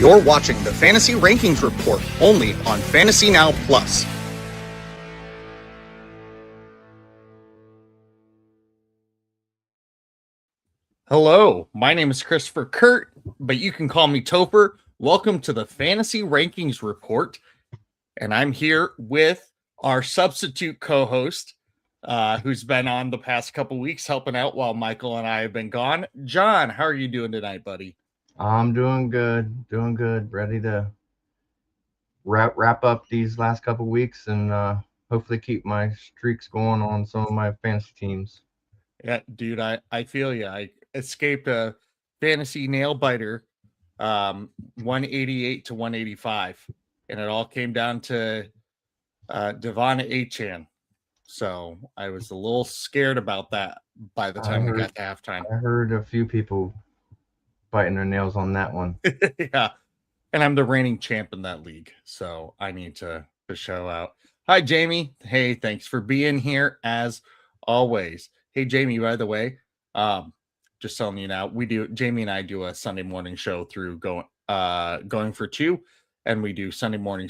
You're watching the Fantasy Rankings Report only on Fantasy Now Plus. Hello, my name is Topher Kurt, but you can call me Topher. Welcome to the Fantasy Rankings Report. And I'm here with our substitute co-host, who's been on the past couple weeks helping out while Michael and I have been gone. John, how are you doing tonight, buddy? I'm doing good. Ready to wrap up these last couple weeks and hopefully keep my streaks going on some of my fantasy teams. Yeah, dude, I feel you. I escaped a fantasy nail biter, 188 to 185, and it all came down to Devon Achan. So I was a little scared about that by the time we got to halftime. I heard a few people biting their nails on that one. Yeah, and I'm the reigning champ in that league, so I need to show out. Hi, Jamie. Hey, thanks for being here as always. Hey, Jamie, by the way, just telling you now, Jamie and I do a Sunday morning show through going for two, and we do Sunday morning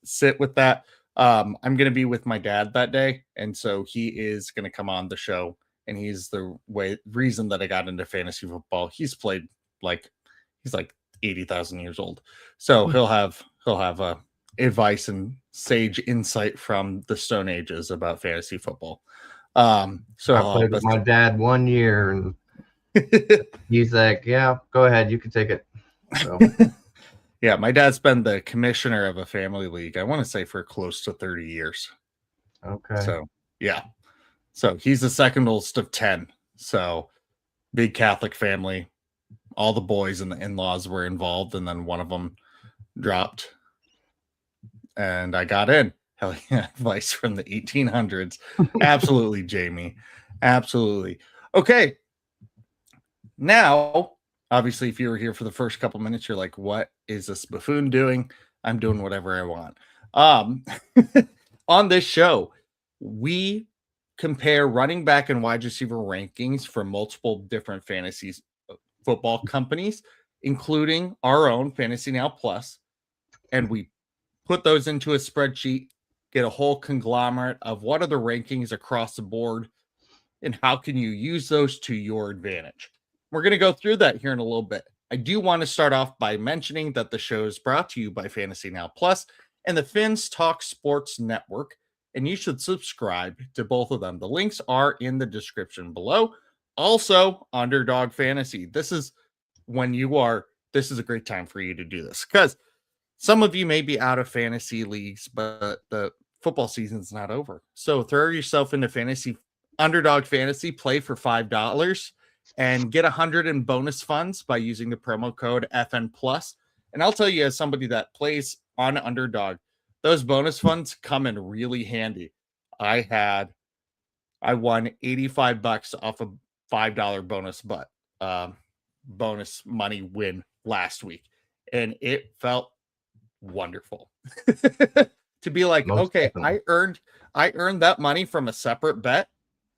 sit with that. I'm going to be with my dad that day, and so he is going to come on the show, and he's the reason that I got into fantasy football. He's played he's like 80,000 years old, so he'll have advice and sage insight from the Stone Ages about fantasy football. So I played with my dad 1 year, and he's like, "Yeah, go ahead, you can take it." So. Yeah, my dad's been the commissioner of a family league, I want to say, for close to 30 years. Okay. So, yeah. So he's the second oldest of 10. So big Catholic family. All the boys and the in-laws were involved, and then one of them dropped. And I got in. Hell yeah, advice from the 1800s. Absolutely, Jamie. Absolutely. Okay. Now, obviously, if you were here for the first couple minutes, you're like, what is this buffoon doing? I'm doing whatever I want. On this show, we compare running back and wide receiver rankings from multiple different fantasy football companies, including our own Fantasy Now Plus, and we put those into a spreadsheet, get a whole conglomerate of what are the rankings across the board, and how can you use those to your advantage. We're going to go through that here in a little bit. I do want to start off by mentioning that the show is brought to you by Fantasy Now Plus and the Fins Talk Sports Network, and you should subscribe to both of them. The links are in the description below. Also, Underdog Fantasy. This is a great time for you to do this, because some of you may be out of fantasy leagues, but the football season's not over. So throw yourself into Underdog Fantasy, play for $5, and get 100 in bonus funds by using the promo code FN+. And I'll tell you, as somebody that plays on Underdog, those bonus funds come in really handy. I won $85 off a $5 bonus money win last week, and it felt wonderful to be like, I earned that money from a separate bet,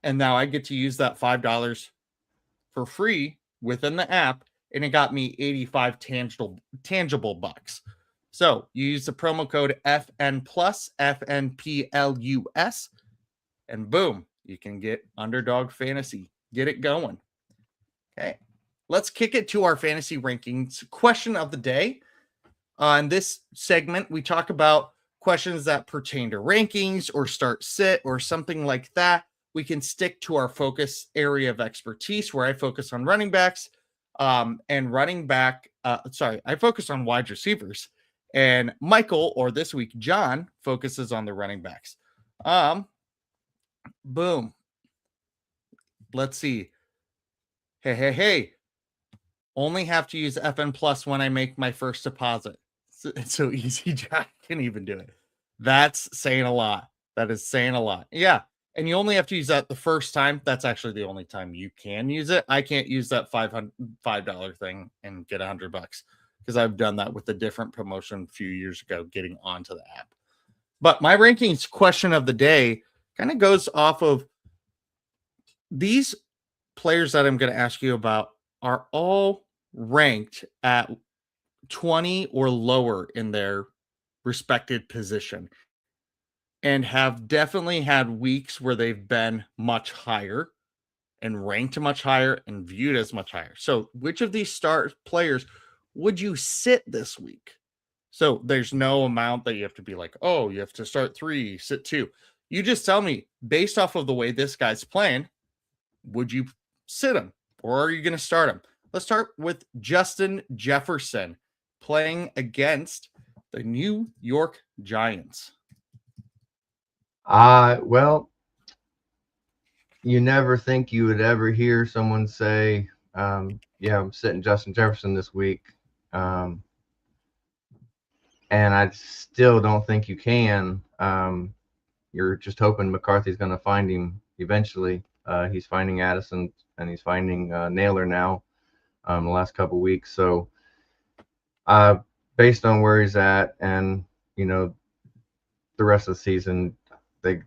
and now I get to use that $5 for free within the app, and it got me 85 tangible bucks. So you use the promo code FN+, FNPLUS, and boom, you can get Underdog Fantasy. Get it going. Okay, let's kick it to our fantasy rankings question of the day. On this segment, we talk about questions that pertain to rankings or start sit or something like that. We can stick to our focus area of expertise, where I focus on running backs I focus on wide receivers, and Michael, or this week, John, focuses on the running backs. Boom. Let's see. Hey. Only have to use FN+ when I make my first deposit. It's so easy, Jack can even do it. That's saying a lot. That is saying a lot. Yeah. And you only have to use that the first time. That's actually the only time you can use it. I can't use that $5 thing and get $100, because I've done that with a different promotion a few years ago, getting onto the app. But my rankings question of the day kind of goes off of these players that I'm going to ask you about are all ranked at 20 or lower in their respected position and have definitely had weeks where they've been much higher and ranked much higher and viewed as much higher. So, which of these star players would you sit this week? So, there's no amount that you have to be like, oh, you have to start 3, sit 2. You just tell me, based off of the way this guy's playing, would you sit him or are you going to start him? Let's start with Justin Jefferson playing against the New York Giants. Well, you never think you would ever hear someone say, yeah, I'm sitting Justin Jefferson this week. And I still don't think you can. You're just hoping McCarthy's going to find him eventually. He's finding Addison and he's finding Naylor now the last couple weeks. So based on where he's at and, the rest of the season,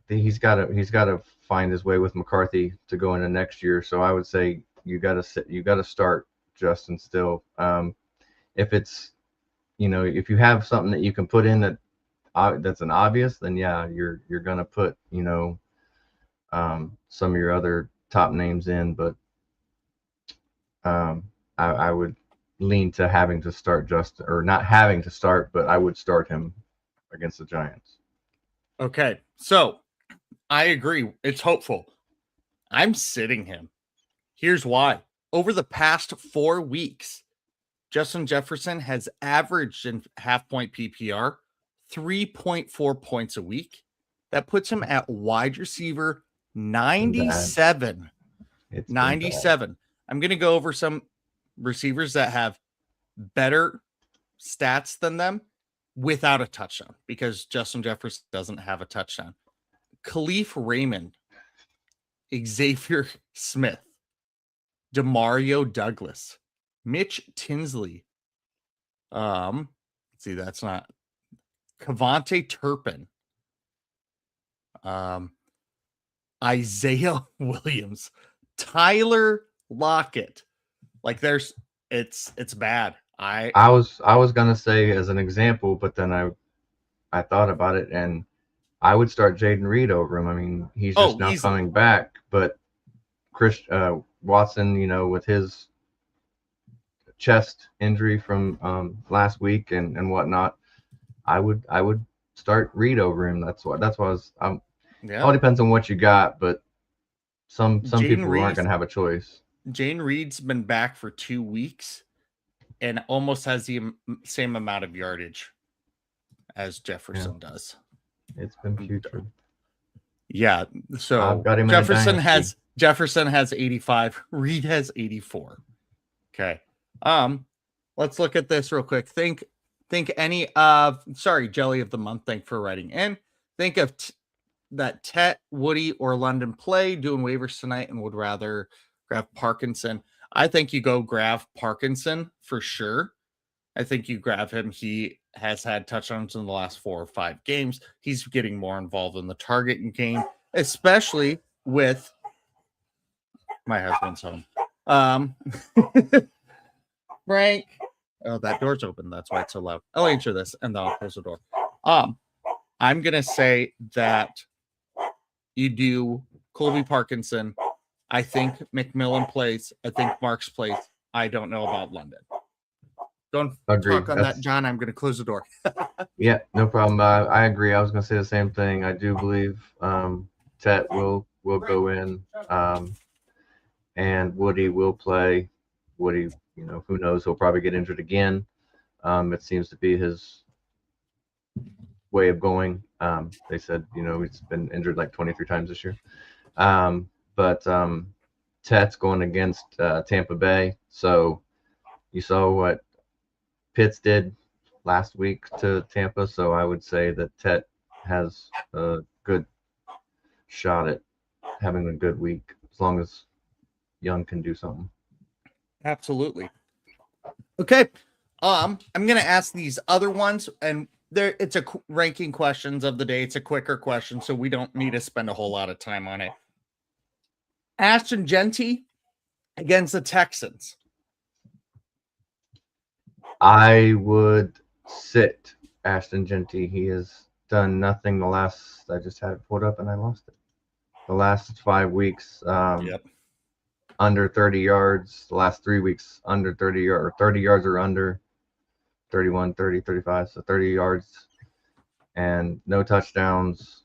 he's got to find his way with McCarthy to go into next year. So I would say you got to start Justin still. If it's, if you have something that you can put in that's an obvious, then yeah, you're gonna put some of your other top names in, but I would lean to having to start Justin, or not having to start, but I would start him against the Giants. Okay, so I agree. It's hopeful. I'm sitting him. Here's why. Over the past 4 weeks, Justin Jefferson has averaged in half-point PPR 3.4 points a week. That puts him at wide receiver 97. It's 97. I'm going to go over some receivers that have better stats than them without a touchdown because Justin Jefferson doesn't have a touchdown. Khalif Raymond, Xavier Smith, Demario Douglas, Mitch Tinsley. Let's see, that's not Cavante Turpin. Isaiah Williams, Tyler Lockett. Like it's bad. I was gonna say as an example, but then I thought about it and I would start Jaden Reed over him. I mean, he's just now coming back, but Chris Watson, with his chest injury from last week and whatnot, I would start Reed over him. That's why I was. Yeah. All depends on what you got, but some people aren't gonna have a choice. Jane Reed's been back for 2 weeks and almost has the same amount of yardage as Jefferson does. It's been putrid. Yeah, so I've got him Jefferson has 85, Reed has 84. Okay. Let's look at this real quick. Think any of Jelly of the Month. Thank for writing in. Think of that Tet, Woody, or London play doing waivers tonight and would rather grab Parkinson. I think you go grab Parkinson for sure. I think you grab him. He has had touchdowns in the last 4 or 5 games. He's getting more involved in the target game, especially with my husband's home. Frank. Oh, that door's open. That's why it's so loud. I'll answer this and then I'll close the door. I'm gonna say that you do Colby Parkinson. I think McMillan plays. I think Marks plays. I don't know about London. Don't talk on that, John. I'm going to close the door. Yeah, no problem. I agree. I was going to say the same thing. I do believe Tet will go in, and Woody will play. Woody, who knows? He'll probably get injured again. It seems to be his way of going. They said, he's been injured like 23 times this year. But Tet's going against Tampa Bay. So you saw what Pitts did last week to Tampa. So I would say that Tet has a good shot at having a good week as long as Young can do something. Absolutely. Okay. I'm going to ask these other ones, and it's a ranking questions of the day. It's a quicker question, so we don't need to spend a whole lot of time on it. Ashton Genty against the Texans. I would sit Ashton Genty. He has done nothing the last. I just had it pulled up and I lost it. The last 5 weeks, Yep. under 30 yards. The last 3 weeks, under 30 or 30 yards or under, 31, 30, 35. So 30 yards and no touchdowns.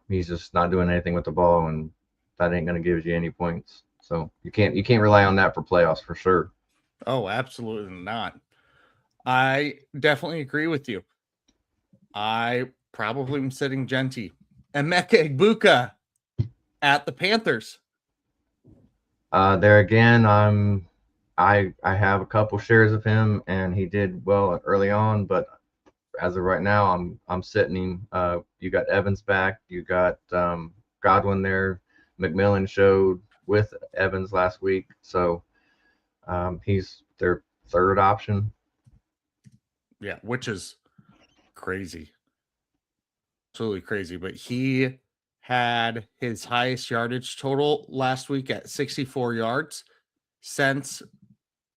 He's just not doing anything with the ball, and that ain't gonna give you any points. So you can't rely on that for playoffs for sure. Oh, absolutely not. I definitely agree with you. I probably am sitting Genty. Emeka Egbuka at the Panthers. There again, I have a couple shares of him, and he did well early on, but as of right now, I'm sitting him. You got Evans back, you got Godwin there. McMillan showed with Evans last week, so he's their third option. Yeah, which is crazy. Absolutely crazy. But he had his highest yardage total last week at 64 yards since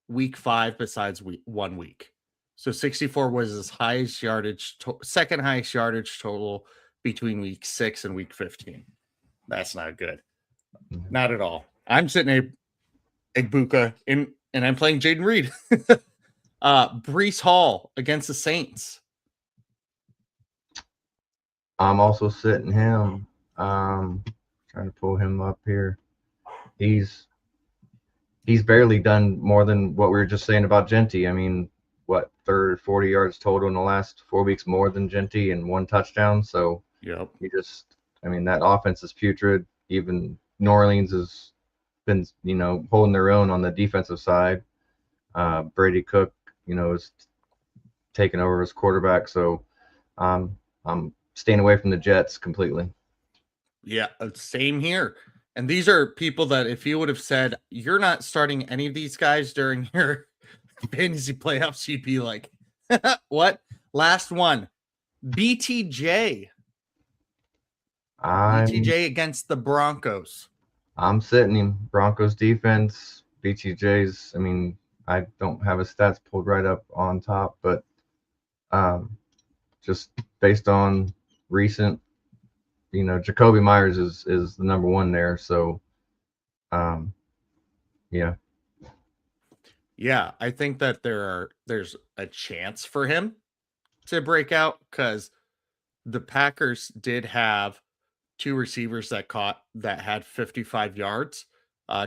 week 5, besides 1 week. So 64 was his highest yardage, second highest yardage total between week 6 and week 15. That's not good. Not at all. I'm sitting Egbuka in, and I'm playing Jaden Reed. Brees Hall against the Saints. I'm also sitting him. Trying to pull him up here. He's barely done more than what we were just saying about Genty. I mean, what, 40 yards total in the last 4 weeks more than Genty and 1 touchdown. So Yep. that offense is putrid. Even New Orleans has been, holding their own on the defensive side. Brady Cook, is taking over as quarterback. So I'm staying away from the Jets completely. Yeah, same here. And these are people that if you would have said you're not starting any of these guys during your fantasy playoffs, you'd be like, what? Last one. BTJ. BTJ against the Broncos. I'm sitting him. Broncos defense, BTJ's, I don't have his stats pulled right up on top, but just based on recent, Jacoby Myers is the number 1 there. So, yeah. Yeah, I think that there's a chance for him to break out because the Packers did have 2 receivers that had 55 yards.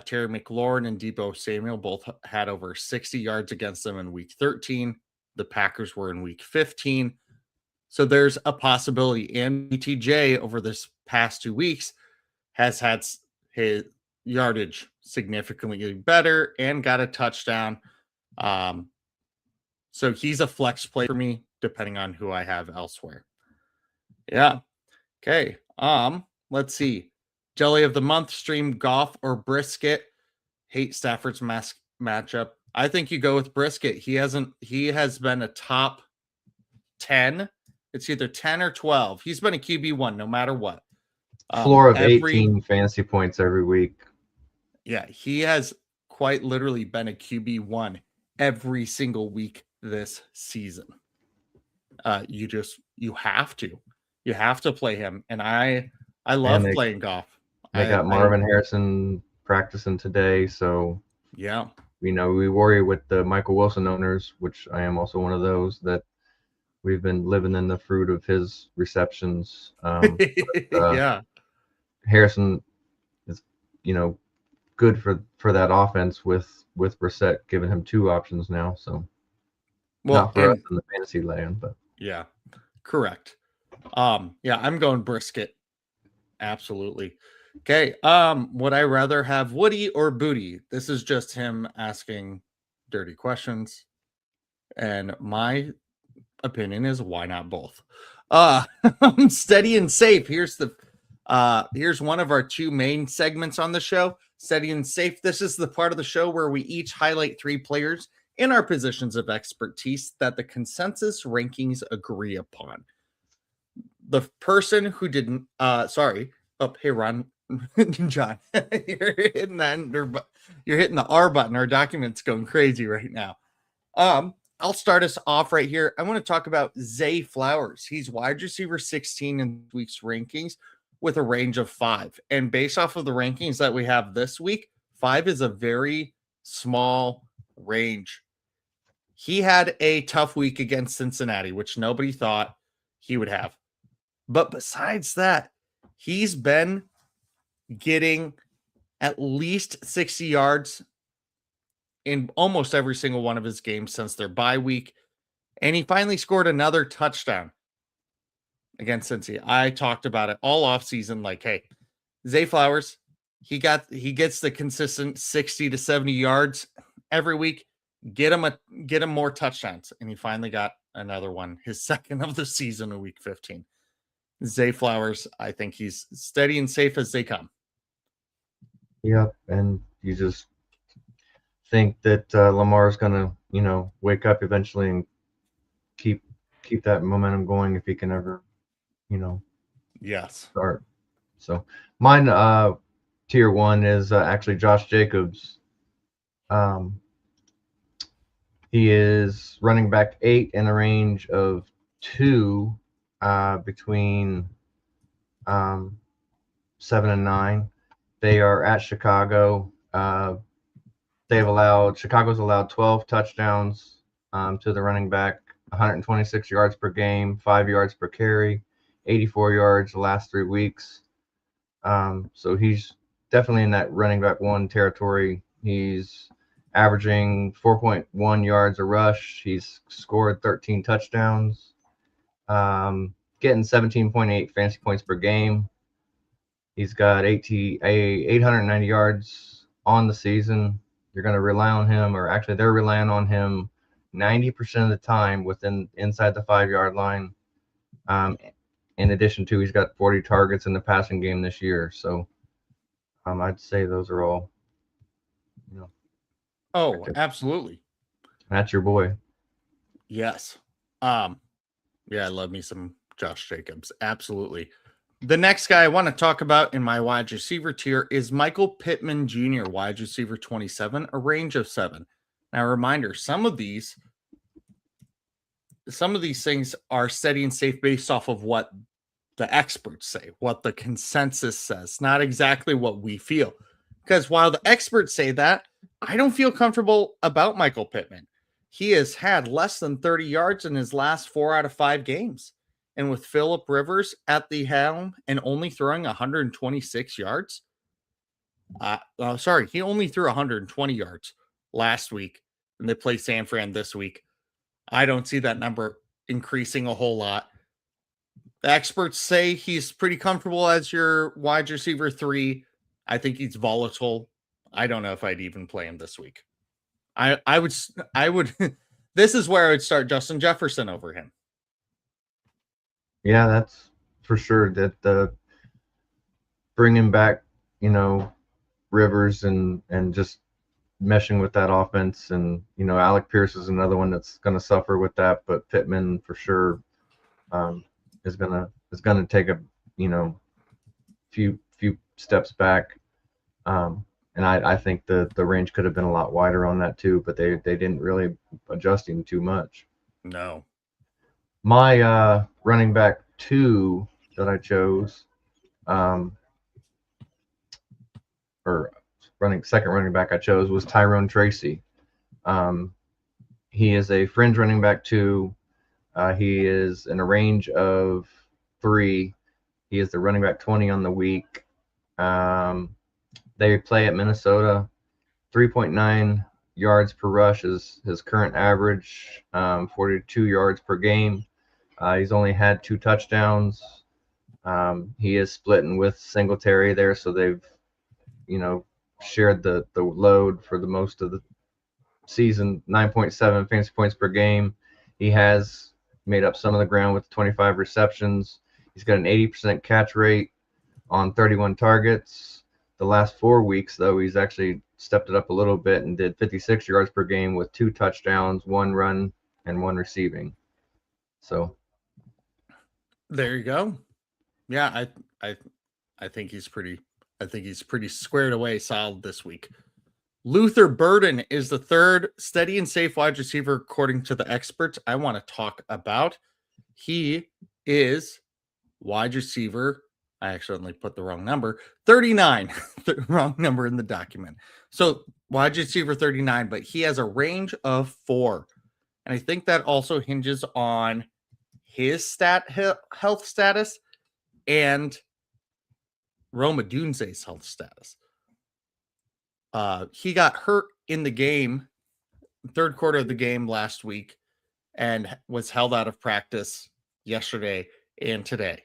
Terry McLaurin and Deebo Samuel both had over 60 yards against them in week 13. The Packers were in week 15. So there's a possibility. And BTJ over this past 2 weeks has had his yardage significantly better and got a touchdown. So he's a flex play for me, depending on who I have elsewhere. Yeah. Okay. Let's see. Jelly of the month, stream Goff or Brisket. Hate Stafford's matchup. I think you go with Brisket. He has been a top 10. It's either 10 or 12. He's been a QB1 no matter what. Floor of 18 fantasy points every week. Yeah, he has quite literally been a QB1 every single week this season. You have to play him, and I love playing Goff. They got Marvin Harrison practicing today, so yeah, we worry with the Michael Wilson owners, which I am also one of those, that we've been living in the fruit of his receptions. Yeah, Harrison is, good for that offense with Brissett giving him 2 options now. So, not for us in the fantasy land, but yeah, correct. Yeah, I'm going Brisket. Absolutely. Okay. Would I rather have Woody or Booty? This is just him asking dirty questions. And my opinion is why not both? Steady and safe. Here's one of our 2 main segments on the show. Steady and safe. This is the part of the show where we each highlight 3 players in our positions of expertise that the consensus rankings agree upon. The person who didn't, sorry. Oh, hey, Ron, John, you're hitting the R button. Our document's going crazy right now. I'll start us off right here. I want to talk about Zay Flowers. He's wide receiver 16 in this week's rankings with a range of 5. And based off of the rankings that we have this week, 5 is a very small range. He had a tough week against Cincinnati, which nobody thought he would have. But besides that, he's been getting at least 60 yards in almost every single one of his games since their bye week. And he finally scored another touchdown against Cincy. I talked about it all off season. Like, hey, Zay Flowers, he gets the consistent 60 to 70 yards every week. Get him more touchdowns. And he finally got another one, his second of the season in week 15. Zay Flowers, I think he's steady and safe as they come. Yep, and you just think that Lamar's gonna, wake up eventually and keep that momentum going if he can ever, yes, start. So mine, tier 1 is actually Josh Jacobs. He is running back 8 in a range of 2 between 7 and 9. They are at Chicago. Chicago's allowed 12 touchdowns to the running back, 126 yards per game, 5 yards per carry, 84 yards the last 3 weeks. So he's definitely in that running back 1 territory. He's averaging 4.1 yards a rush. He's scored 13 touchdowns, getting 17.8 fantasy points per game. He's got 890 yards on the season. You're going to rely on him, or actually they're relying on him 90% of the time inside the 5-yard line. In addition to, he's got 40 targets in the passing game this year. So I'd say those are all, Oh, absolutely. That's your boy. Yes. Yeah, I love me some Josh Jacobs. Absolutely. The next guy I want to talk about in my wide receiver tier is Michael Pittman Jr., wide receiver 27, a range of 7. Now, a reminder, some of these things are steady and safe based off of what the experts say, what the consensus says, not exactly what we feel. Because while the experts say that, I don't feel comfortable about Michael Pittman. He has had less than 30 yards in his last 4 out of 5 games. And with Phillip Rivers at the helm and only throwing 126 yards, he only threw 120 yards last week, and they play San Fran this week. I don't see that number increasing a whole lot. The experts say he's pretty comfortable as your wide receiver 3. I think he's volatile. I don't know if I'd even play him this week. I would. This is where I would start Justin Jefferson over him. Yeah, that's for sure. That bringing back, Rivers and just meshing with that offense, and Alec Pierce is another one that's going to suffer with that, but Pittman for sure is gonna take a few steps back. And I think the range could have been a lot wider on that too, but they didn't really adjust him too much. No. My running back 2 that I chose, second running back I chose was Tyrone Tracy. He is a fringe running back 2. He is in a range of 3. He is the running back 20 on the week. They play at Minnesota. 3.9 yards per rush is his current average, 42 yards per game. He's only had 2 touchdowns. He is splitting with Singletary there, so they've, shared the load for the most of the season. 9.7 fantasy points per game. He has made up some of the ground with 25 receptions. He's got an 80% catch rate on 31 targets. The last 4 weeks, though, he's actually stepped it up a little bit and did 56 yards per game with 2 touchdowns, 1 run, and 1 receiving. So there you go. Yeah, I think he's pretty squared away solid this week. Luther Burden is the third steady and safe wide receiver, according to the experts I want to talk about. He is wide receiver. I accidentally put the wrong number. 39, the wrong number in the document. So wide receiver 39, but he has a range of 4. And I think that also hinges on his health status and Roma Dunze's health status. He got hurt in the game, third quarter of the game last week, and was held out of practice yesterday and today.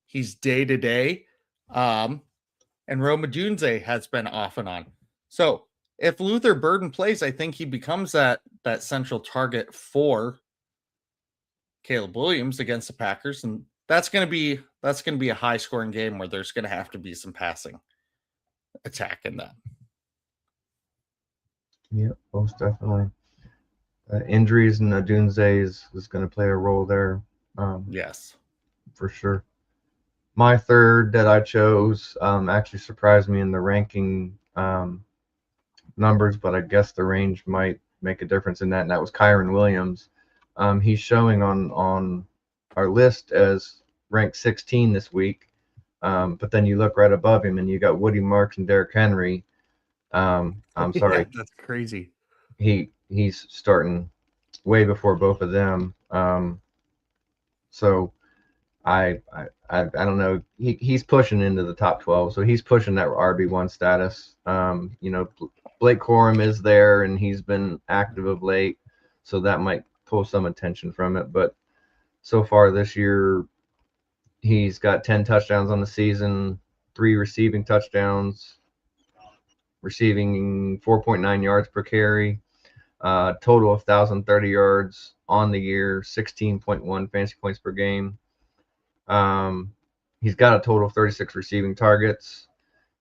He's day to day. And Roma Dunze has been off and on. So if Luther Burden plays, I think he becomes that central target for Caleb Williams against the Packers. And that's going to be a high scoring game where there's going to have to be some passing attack in that. Yeah, most definitely. Injuries and Adunze is going to play a role there. Yes, for sure. My third that I chose actually surprised me in the ranking numbers, but I guess the range might make a difference in that, and that was Kyron Williams. He's showing on our list as ranked 16 this week, but then you look right above him and you got Woody Marks and Derrick Henry. I'm sorry. Yeah, that's crazy. He's starting way before both of them. So I don't know. He's pushing into the top 12, so he's pushing that RB1 status. Blake Corum is there, and he's been active of late, so that might pull some attention from it. But so far this year, he's got 10 touchdowns on the season, 3 receiving touchdowns, receiving 4.9 yards per carry, total of 1,030 yards on the year, 16.1 fantasy points per game. He's got a total of 36 receiving targets.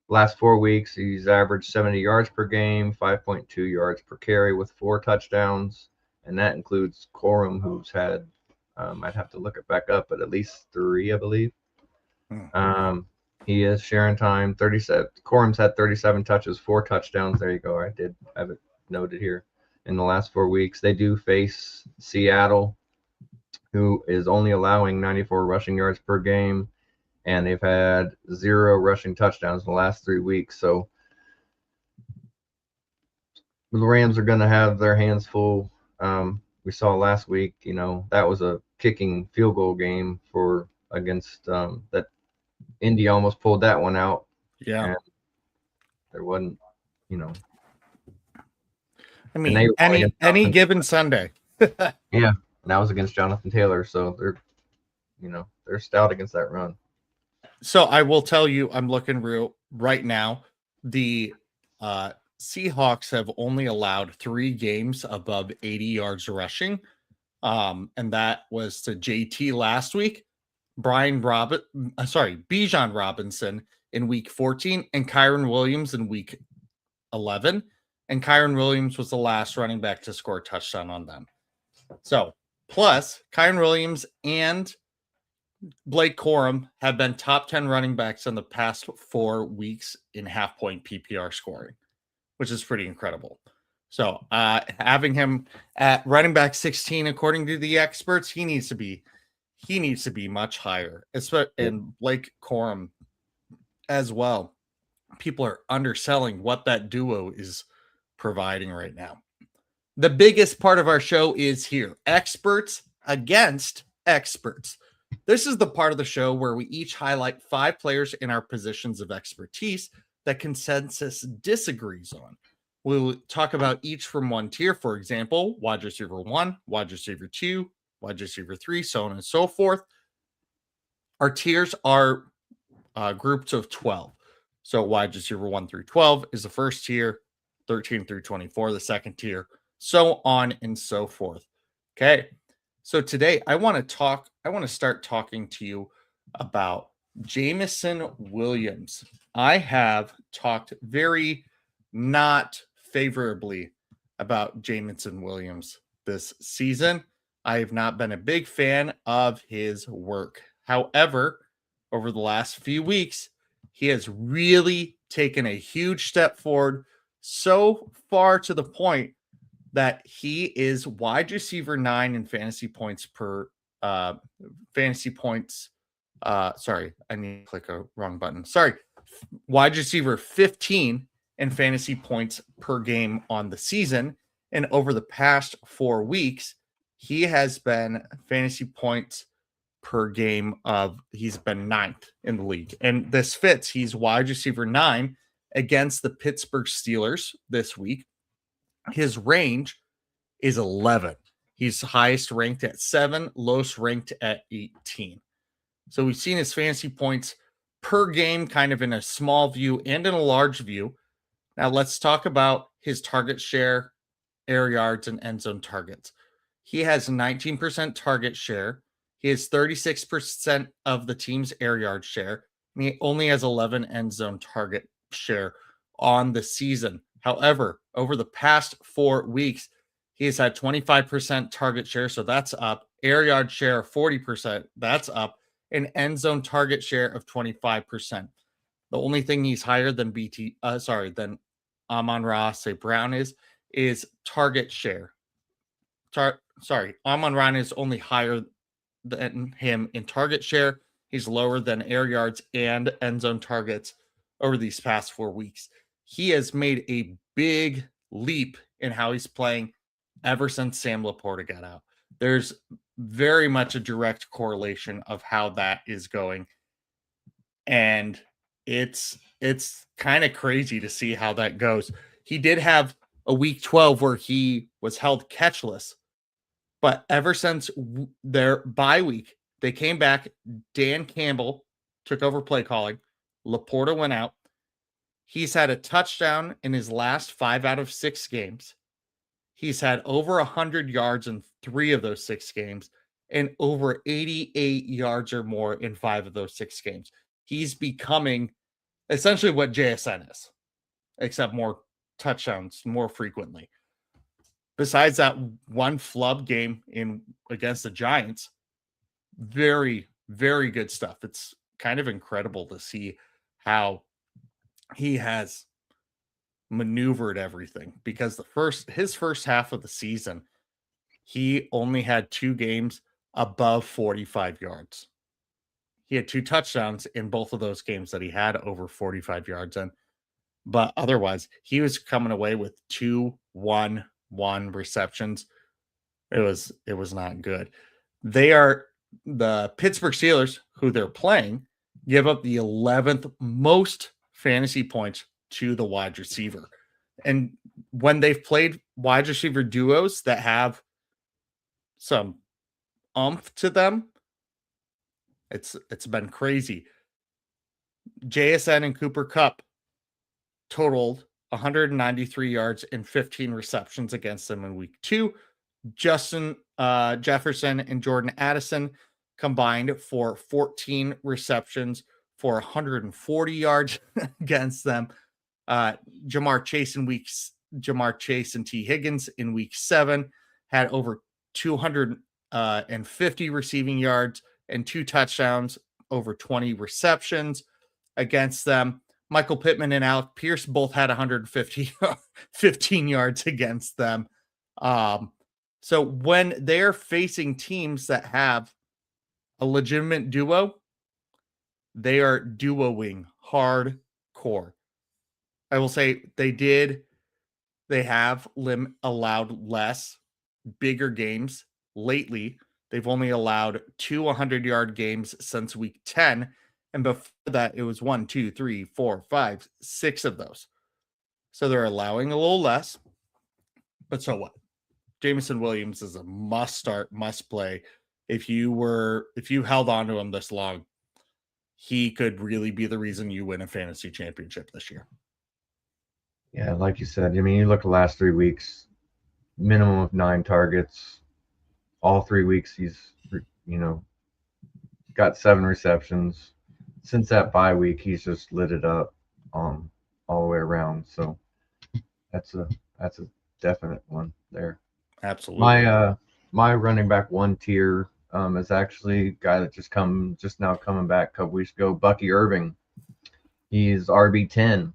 Last 4 weeks, he's averaged 70 yards per game, 5.2 yards per carry with 4 touchdowns. And that includes Corum, who's had, I'd have to look it back up, but at least 3, I believe. He is sharing time, 37. Corum's had 37 touches, 4 touchdowns. There you go. I did have it noted here. In the last 4 weeks, they do face Seattle, who is only allowing 94 rushing yards per game, and they've had 0 rushing touchdowns in the last 3 weeks. So the Rams are going to have their hands full. We saw last week, that was a kicking field goal game against that Indy almost pulled that one out. Yeah. And there wasn't, I mean, any given Sunday. Yeah. And that was against Jonathan Taylor. So they're stout against that run. So I will tell you, I'm looking right now. The Seahawks have only allowed 3 games above 80 yards rushing. And that was to JT last week, Bijan Robinson in week 14, and Kyron Williams in week 11. And Kyron Williams was the last running back to score a touchdown on them. So, plus, Kyron Williams and Blake Corum have been top 10 running backs in the past 4 weeks in half-point PPR scoring, which is pretty incredible. So, having him at running back 16, according to the experts, he needs to be much higher. And Blake Corum as well. People are underselling what that duo is providing right now. The biggest part of our show is here. Experts against experts. This is the part of the show where we each highlight 5 players in our positions of expertise that consensus disagrees on. We'll talk about each from one tier. For example, wide receiver 1, wide receiver 2, wide receiver 3, so on and so forth. Our tiers are groups of 12. So wide receiver 1 through 12 is the first tier, 13 through 24, the second tier, so on and so forth. Okay. So today I want to start talking to you about Jameson Williams. I have talked very not favorably about Jameson Williams this season. I have not been a big fan of his work. However, over the last few weeks, he has really taken a huge step forward so far to the point that he is wide receiver 9 in fantasy points per fantasy points. Sorry, I need to click a wrong button. Sorry, wide receiver 15 in fantasy points per game on the season. And over the past 4 weeks, he has been fantasy points per game he's been 9th in the league. And this fits. He's wide receiver 9 against the Pittsburgh Steelers this week. His range is 11. He's highest ranked at 7, lowest ranked at 18. So we've seen his fantasy points per game kind of in a small view and in a large view. Now let's talk about his target share, air yards, and end zone targets. He has 19% target share. He has 36% of the team's air yard share. And he only has 11 end zone target share on the season. However, over the past 4 weeks, he has had 25% target share, so that's up. Air yard share 40%, that's up. And end zone target share of 25%. The only thing he's higher than than Amon-Ra St. Brown is target share. Amon-Ra is only higher than him in target share. He's lower than air yards and end zone targets over these past 4 weeks. He has made a big leap in how he's playing ever since Sam Laporta got out. There's very much a direct correlation of how that is going. And it's kind of crazy to see how that goes. He did have a week 12 where he was held catchless, but ever since their bye week, they came back. Dan Campbell took over play calling. Laporta went out. He's had a touchdown in his last 5 out of 6 games. He's had over 100 yards in 3 of those 6 games and over 88 yards or more in 5 of those 6 games. He's becoming essentially what JSN is, except more touchdowns more frequently. Besides that one flub game against the Giants, very, very good stuff. It's kind of incredible to see how he has maneuvered everything, because his first half of the season, he only had 2 games above 45 yards. He had 2 touchdowns in both of those games that he had over 45 yards in, but otherwise he was coming away with 2-1-1 receptions. It was not good. They are the Pittsburgh Steelers, who they're playing, give up the 11th most fantasy points to the wide receiver. And when they've played wide receiver duos that have some oomph to them, it's been crazy. JSN and Cooper Kupp totaled 193 yards and 15 receptions against them in week 2. Justin Jefferson and Jordan Addison combined for 14 receptions for 140 yards against them. Jamar Chase and T. Higgins in week 7 had over 250 receiving yards and 2 touchdowns, over 20 receptions against them. Michael Pittman and Alec Pierce both had 15 yards against them. So when they're facing teams that have a legitimate duo, they are duoing hardcore. I will say they have allowed less bigger games lately. They've only allowed 2 100-yard games since week 10. And before that, it was 1, 2, 3, 4, 5, 6 of those. So they're allowing a little less. But so what? Jameson Williams is a must start, must play. If you held on to him this long, he could really be the reason you win a fantasy championship this year. Yeah, like you said, I mean, you look at the last 3 weeks, minimum of 9 targets. All 3 weeks, he's, got 7 receptions. Since that bye week, he's just lit it up all the way around. So that's a definite one there. Absolutely. My running back 1 tier is actually a guy that just now coming back a couple weeks ago, Bucky Irving. He's RB10.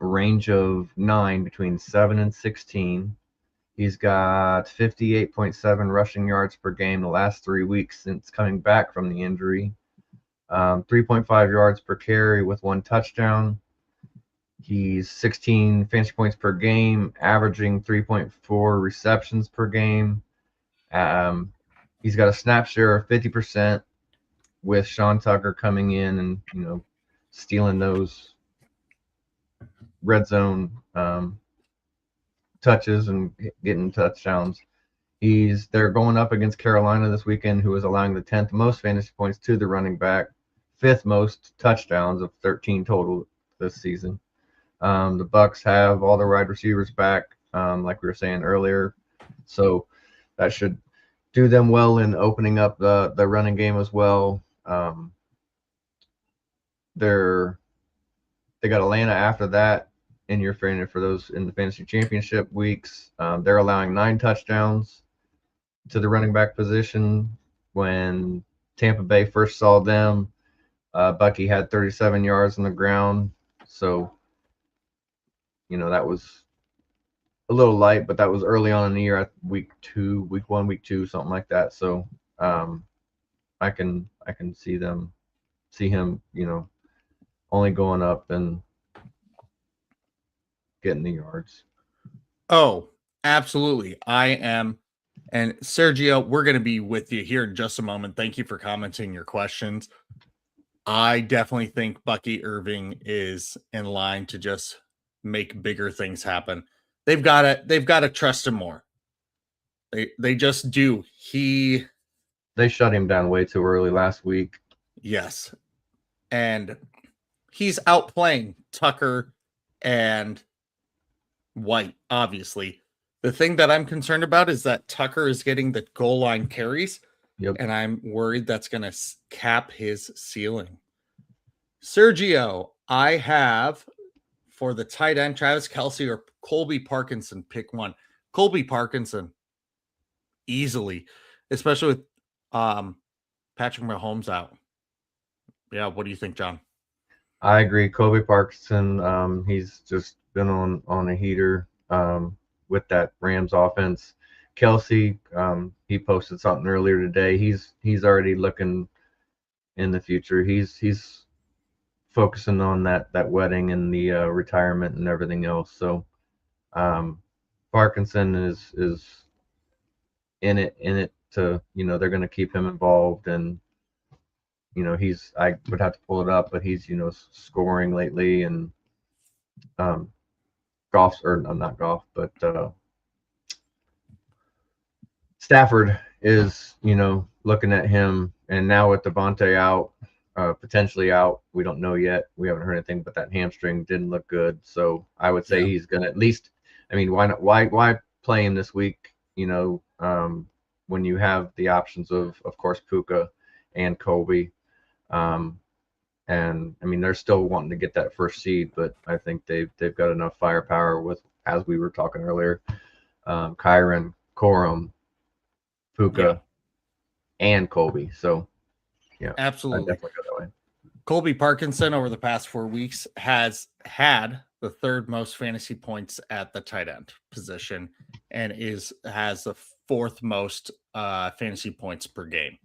a range of 9 between 7 and 16. He's got 58.7 rushing yards per game the last 3 weeks since coming back from the injury. 3.5 yards per carry with 1 touchdown. He's 16 fantasy points per game, averaging 3.4 receptions per game. He's got a snap share of 50% with Sean Tucker coming in and, stealing those red zone touches and getting touchdowns. They're going up against Carolina this weekend, who is allowing the 10th most fantasy points to the running back, 5th most touchdowns of 13 total this season. The Bucks have all the wide receivers back, like we were saying earlier, so that should do them well in opening up the running game as well. They got Atlanta after that for those in the fantasy championship weeks. They're allowing 9 touchdowns to the running back position. When Tampa Bay first saw them, Bucky had 37 yards on the ground. So, that was a little light, but that was early on in the year at week 1, week 2, something like that. So I can see him, only going up and getting the yards. Oh, absolutely. I am. And Sergio, we're going to be with you here in just a moment. Thank you for commenting your questions. I definitely think Bucky Irving is in line to just make bigger things happen. They've got to trust him more. They just do. They shut him down way too early last week. Yes. And he's outplaying Tucker and White, obviously. The thing that I'm concerned about is that Tucker is getting the goal line carries, and I'm worried that's going to cap his ceiling. Sergio, I have for the tight end, Travis Kelce or Colby Parkinson. Pick one. Colby Parkinson, easily, especially with Patrick Mahomes out. Yeah, what do you think, John? I agree. Colby Parkinson, he's just been on a heater with that Rams offense. Kelce, he posted something earlier today. He's already looking in the future. He's focusing on that wedding and the retirement and everything else. So Parkinson is in it to, they're going to keep him involved, and I would have to pull it up, but he's scoring lately, and Stafford is looking at him, and now with Devontae out, potentially out, we don't know yet. We haven't heard anything, but that hamstring didn't look good. So I would say he's gonna at least. I mean, why not? Why play him this week? When you have the options of course, Puka and Colby. And I mean, they're still wanting to get that first seed, but I think they've got enough firepower with, as we were talking earlier, Kyron, Corum, Puka, and Colby. So yeah, absolutely. I definitely go that way. Colby Parkinson over the past 4 weeks has had the 3rd most fantasy points at the tight end position, and has the 4th most fantasy points per game.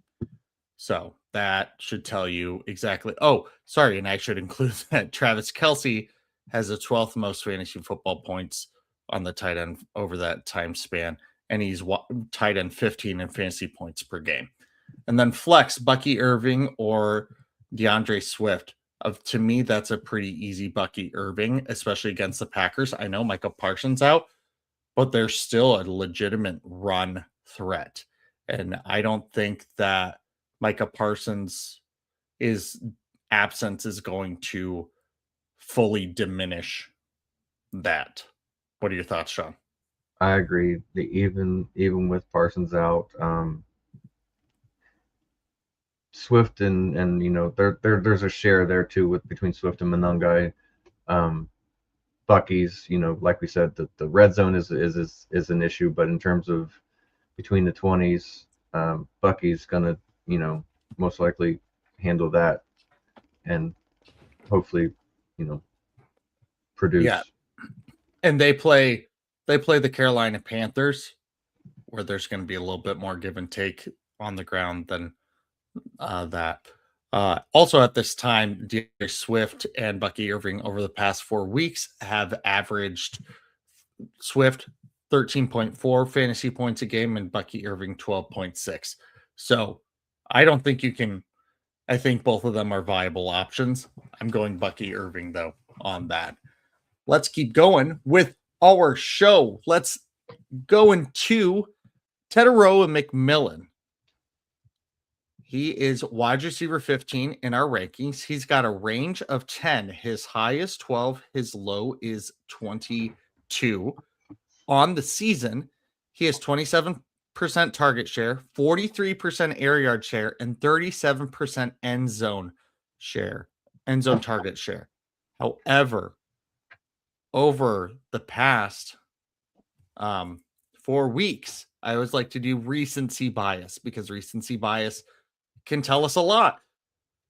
So that should tell you exactly. Oh, sorry. And I should include that Travis Kelce has the 12th most fantasy football points on the tight end over that time span. And he's tight end 15 in fantasy points per game. And then flex, Bucky Irving or DeAndre Swift. To me, that's a pretty easy Bucky Irving, especially against the Packers. I know Micah Parsons out, but they're still a legitimate run threat. And I don't think that Micah Parsons' absence is going to fully diminish that. What are your thoughts, Sean? I agree. Even with Parsons out, Swift and there's a share there too between Swift and Monangai. Bucky's, like we said, the red zone is an issue, but in terms of between the 20s, Bucky's gonna most likely handle that, and hopefully produce. Yeah. And they play the Carolina Panthers, where there's going to be a little bit more give and take on the ground than that. Also at this time, DeAndre Swift and Bucky Irving over the past 4 weeks have averaged Swift 13.4 fantasy points a game and Bucky Irving 12.6. So I don't think you can. I think both of them are viable options. I'm going Bucky Irving, though, on that. Let's keep going with our show. Let's go into Tedero McMillan. He is wide receiver 15 in our rankings. He's got a range of 10. His high is 12. His low is 22. On the season, he has 27% target share, 43% air yard share, and 37% end zone target share. However, over the past 4 weeks, I always like to do recency bias because recency bias can tell us a lot.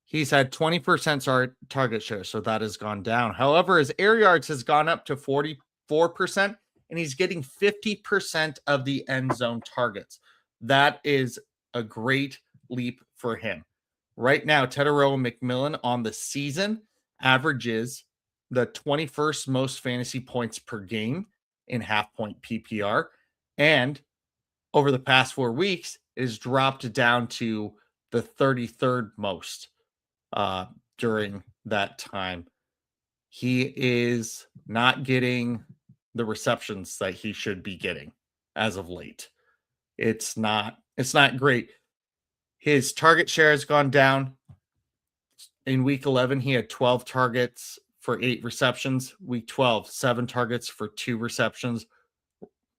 He's had 20% target share, so that has gone down. However, his air yards has gone up to 44%, and he's getting 50% of the end zone targets. That is a great leap for him. Right now, Tedero McMillan on the season averages the 21st most fantasy points per game in half-point PPR, and over the past 4 weeks, is dropped down to the 33rd most during that time. He is not getting the receptions that he should be getting as of late. It's not great. His target share has gone down. In week 11, he had 12 targets for 8 receptions. Week 12, 7 targets for 2 receptions.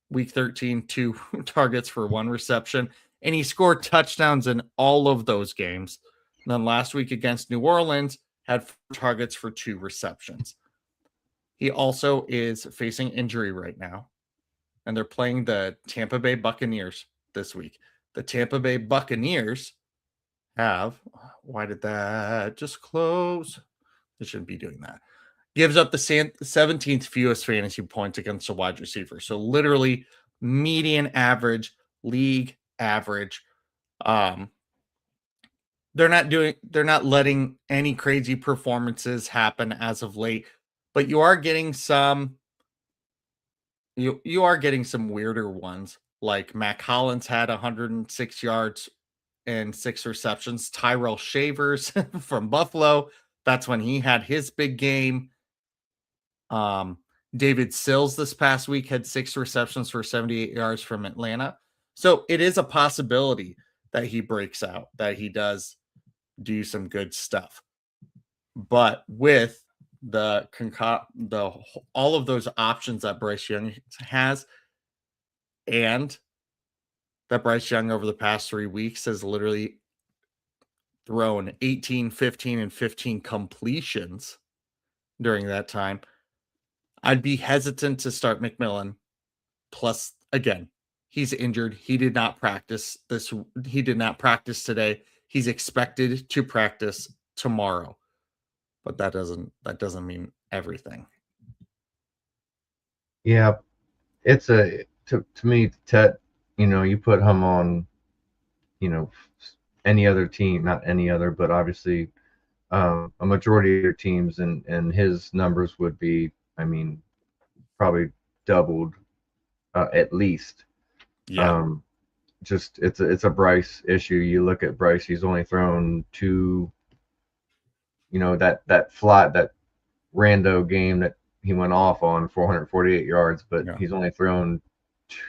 Week 13, 2 targets for 1 reception. And he scored touchdowns in all of those games. And then last week against New Orleans, had 4 targets for 2 receptions. He also is facing injury right now. And they're playing the Tampa Bay Buccaneers this week. The Tampa Bay Buccaneers have, why did that just close? It shouldn't be doing that. Gives up the 17th fewest fantasy points against a wide receiver. So literally median average, league average. They're not letting any crazy performances happen as of late, but you are getting some you are getting some weirder ones. Like Mac Hollins had 106 yards and 6 receptions. Tyrell Shavers from Buffalo, that's when he had his big game. David Sills this past week had 6 receptions for 78 yards from Atlanta. So it is a possibility that he breaks out, that he does do some good stuff. But with all of those options that Bryce Young has, and that Bryce Young over the past 3 weeks has literally thrown 18, 15, and 15 completions during that time, I'd be hesitant to start McMillan. Plus, again, he's injured. He did not practice today. He's expected to practice tomorrow. But that doesn't mean everything. Yeah, it's to me, Ted, you put him on, any other team, not any other, but obviously a majority of your teams, and his numbers would be, probably doubled at least. Yeah. Just it's a Bryce issue. You look at Bryce; he's only thrown 2. That rando game that he went off on 448 yards, but he's only thrown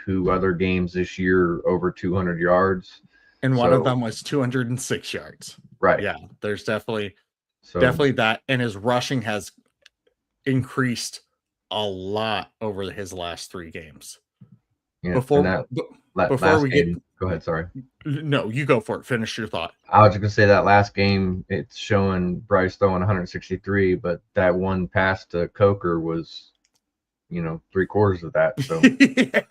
2 other games this year over 200 yards. And one of them was 206 yards. Right. Yeah, there's definitely that. And his rushing has increased a lot over his last 3 games. Yeah, before we game, go ahead, sorry. No, you go for it. Finish your thought. I was just gonna say that last game, it's showing Bryce throwing 163, but that one pass to Coker was, 3/4 of that. So yeah,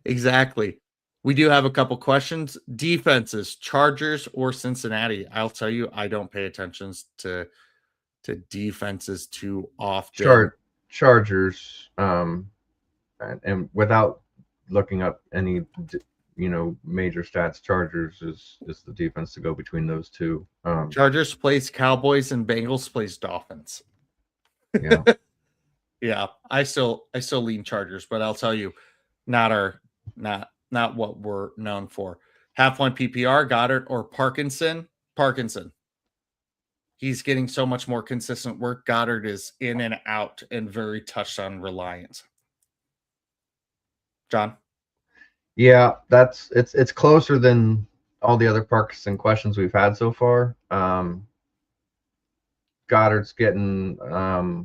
exactly. We do have a couple questions. Defenses, Chargers or Cincinnati? I'll tell you, I don't pay attention to to defenses too often. Chargers, and without looking up any, major stats, Chargers is the defense to go between those two. Chargers plays Cowboys and Bengals plays Dolphins. Yeah. Yeah, I still lean Chargers, but I'll tell you, not what we're known for. Half point PPR, Goddard or Parkinson. He's getting so much more consistent work. Goddard is in and out and very touchdown reliant. John? Yeah, it's closer than all the other Parkinson questions we've had so far. Goddard's getting a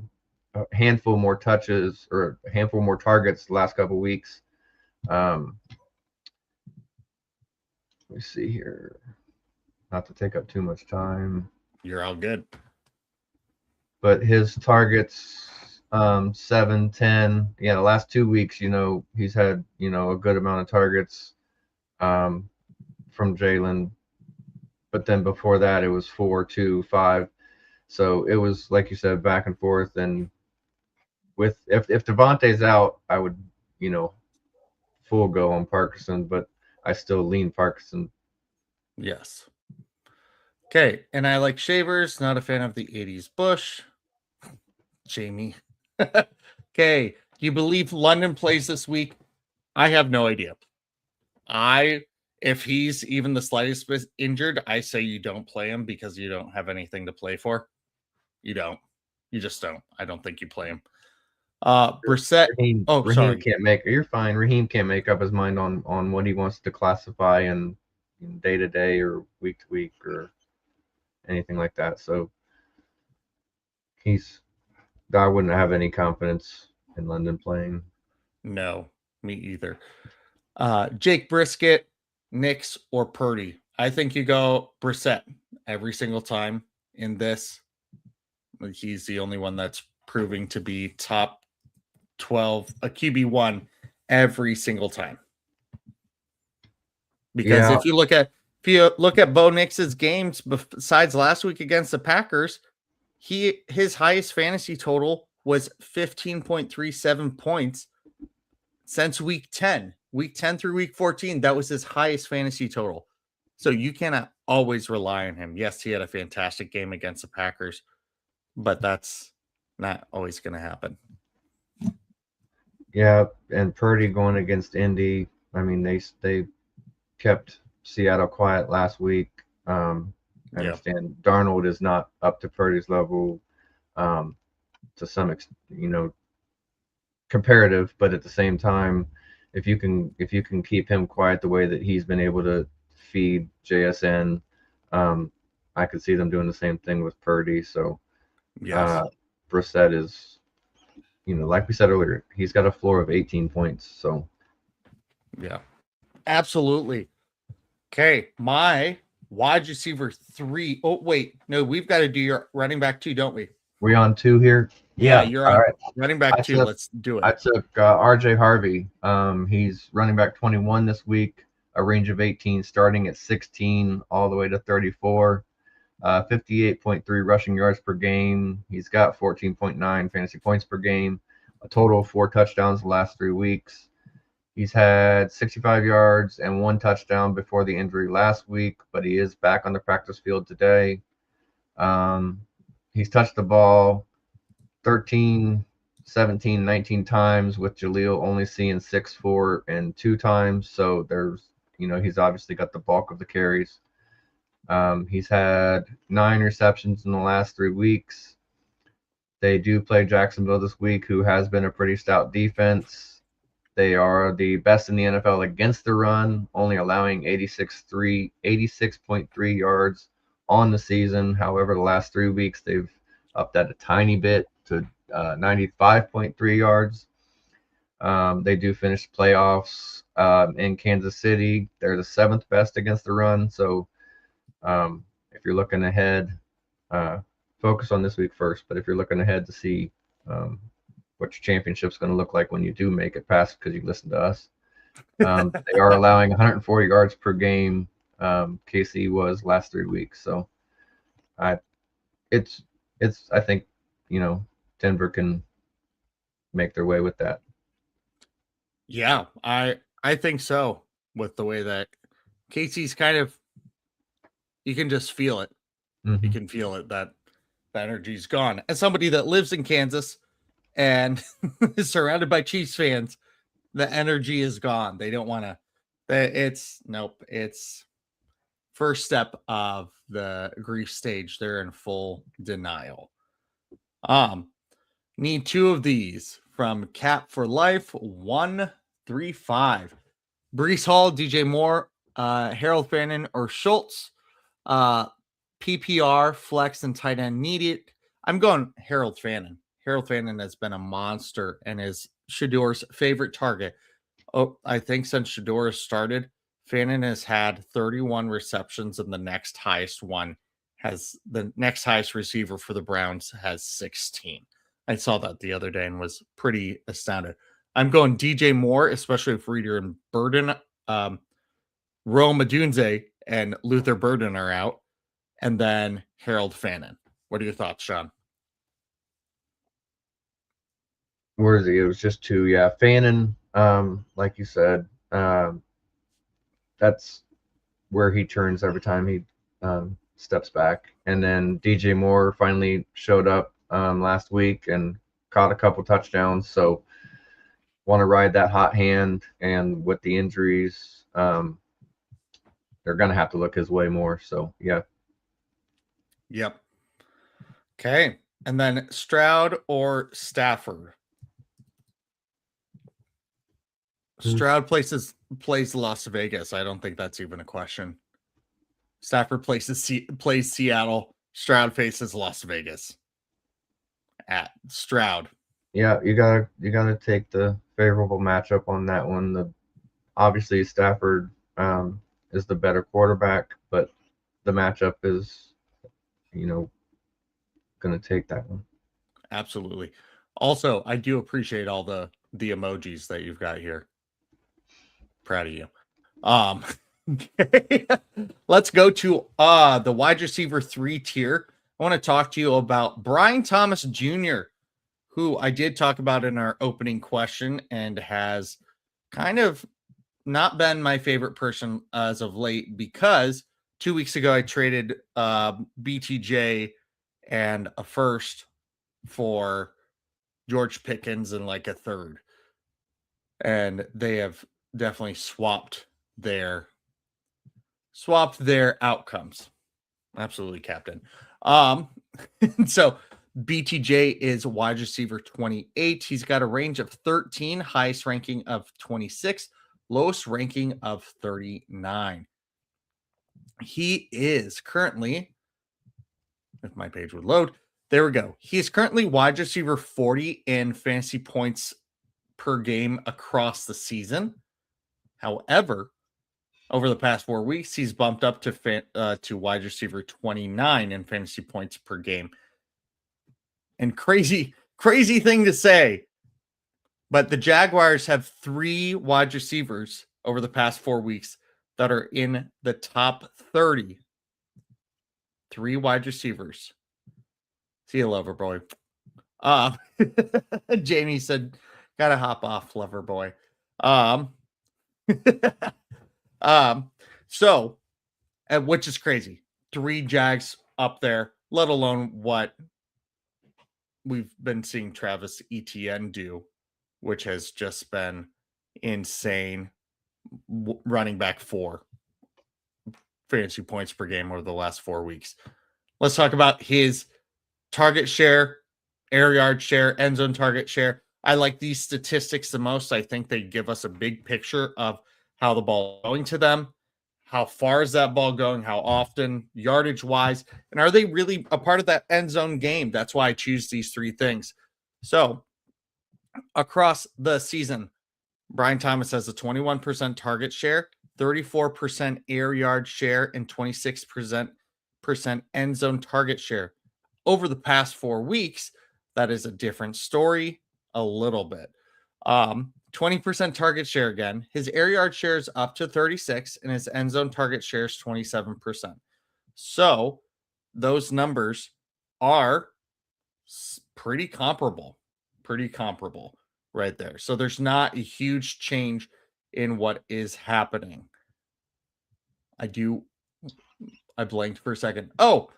handful more touches or a handful more targets the last couple weeks. Let me see here. Not to take up too much time. You're all good. But his targets, 7, 10. Yeah, the last 2 weeks, he's had, a good amount of targets from Jalen. But then before that, it was 4, 2, 5. So it was, like you said, back and forth. And if Devontae's out, I would, full go on Parkinson, but I still lean Parkinson. Yes. Okay, and I like shavers, not a fan of the 80s bush. Jamie. Okay, do you believe London plays this week? I have no idea. If he's even the slightest bit injured, I say you don't play him because you don't have anything to play for. You don't. You just don't. I don't think you play him. Brissett. Raheem can't make. You're fine. Raheem can't make up his mind on what he wants to classify in day to day or week to week or anything like that. So I wouldn't have any confidence in London playing. No, me either. Jake Brisket, Nix, or Purdy. I think you go Brissett every single time in this. He's the only one that's proving to be top 12, a QB1 every single time. Because if you look at Bo Nix's games besides last week against the Packers, his highest fantasy total was 15.37 points since week 10. Week 10 through week 14, that was his highest fantasy total. So you cannot always rely on him. Yes, he had a fantastic game against the Packers, but that's not always going to happen. Yeah, and Purdy going against Indy. I mean, they kept Seattle quiet last week. I understand Darnold is not up to Purdy's level to some extent, comparative, but at the same time, if you can keep him quiet the way that he's been able to feed JSN, I could see them doing the same thing with Purdy. So Brissett is, like we said earlier, he's got a floor of 18 points. So yeah, absolutely. Okay, my wide receiver 3. Oh, wait. No, we've got to do your running back 2, don't we? We on 2 here? Yeah, you're on running back 2. Let's do it. I took RJ Harvey. He's running back 21 this week, a range of 18, starting at 16 all the way to 34. 58.3 rushing yards per game. He's got 14.9 fantasy points per game, a total of 4 touchdowns the last 3 weeks. He's had 65 yards and 1 touchdown before the injury last week, but he is back on the practice field today. He's touched the ball 13, 17, 19 times, with Jaleel only seeing 6, 4, and 2 times. So there's, he's obviously got the bulk of the carries. He's had 9 receptions in the last 3 weeks. They do play Jacksonville this week, who has been a pretty stout defense. They are the best in the NFL against the run, only allowing 86.3 yards on the season. However, the last 3 weeks, they've upped that a tiny bit to 95.3 yards. They do finish playoffs in Kansas City. They're the 7th best against the run. So if you're looking ahead, focus on this week first. But if you're looking ahead to see what your championship's going to look like when you do make it past, because you listen to us, they are allowing 140 yards per game. KC was last 3 weeks. So it's I think, Denver can make their way with that. Yeah, I think so. With the way that Casey's you can just feel it. You Mm-hmm. can feel it that the energy's gone. As somebody that lives in Kansas and is surrounded by Chiefs fans, the energy is gone. They don't want to. It's nope. It's first step of the grief stage. They're in full denial. Need two of these from Cap for Life 135. Brees Hall, DJ Moore, Harold Fannin, or Schultz. PPR, flex, and tight end needed. I'm going Harold Fannin. Harold Fannin has been a monster and is Shador's favorite target. Oh, I think since Shador started, Fannin has had 31 receptions, and the next highest receiver for the Browns has 16. I saw that the other day and was pretty astounded. I'm going DJ Moore, especially if Reader and Burden, Rome Adunze and Luther Burden are out, and then Harold Fannin. What are your thoughts, Sean? Where is he? It was just two. Yeah, Fannin. Like you said, that's where he turns every time he steps back. And then DJ Moore finally showed up last week and caught a couple touchdowns. So want to ride that hot hand. And with the injuries, they're going to have to look his way more. So, yeah. Yep. Okay. And then Stroud or Stafford? Stroud plays Las Vegas. I don't think that's even a question. Stafford plays Seattle. Stroud faces Las Vegas. At Stroud. Yeah, you gotta take the favorable matchup on that one. Obviously Stafford is the better quarterback, but the matchup is, gonna take that one. Absolutely. Also, I do appreciate all the emojis that you've got here. Proud of you. Okay. Let's go to the wide receiver 3 tier. I want to talk to you about Brian Thomas Jr., who I did talk about in our opening question and has kind of not been my favorite person as of late, because 2 weeks ago I traded BTJ and a first for George Pickens and like a third. And they have definitely swapped their outcomes. Absolutely, Captain. So BTJ is wide receiver 28. He's got a range of 13, highest ranking of 26, lowest ranking of 39. He is currently, if my page would load, there we go. He is currently wide receiver 40 in fantasy points per game across the season. However, over the past 4 weeks, he's bumped up to wide receiver 29 in fantasy points per game. And crazy thing to say, but the Jaguars have 3 wide receivers over the past 4 weeks that are in the top 30. 3 wide receivers. See you, lover boy. Jamie said, gotta hop off, lover boy. So, which is crazy. 3 Jags up there, let alone what we've been seeing Travis Etienne do, which has just been insane. Running back 4 fantasy points per game over the last 4 weeks. Let's talk about his target share, air yard share, end zone target share. I like these statistics the most. I think they give us a big picture of how the ball is going to them. How far is that ball going? How often, yardage wise? And are they really a part of that end zone game? That's why I choose these 3 things. So across the season, Brian Thomas has a 21% target share, 34% air yard share, and 26% end zone target share. Over the past 4 weeks, that is a different story a little bit. 20% target share again. His air yard share is up to 36, and his end zone target share is 27%. So those numbers are pretty comparable, right there. So there's not a huge change in what is happening. I blanked for a second. Oh,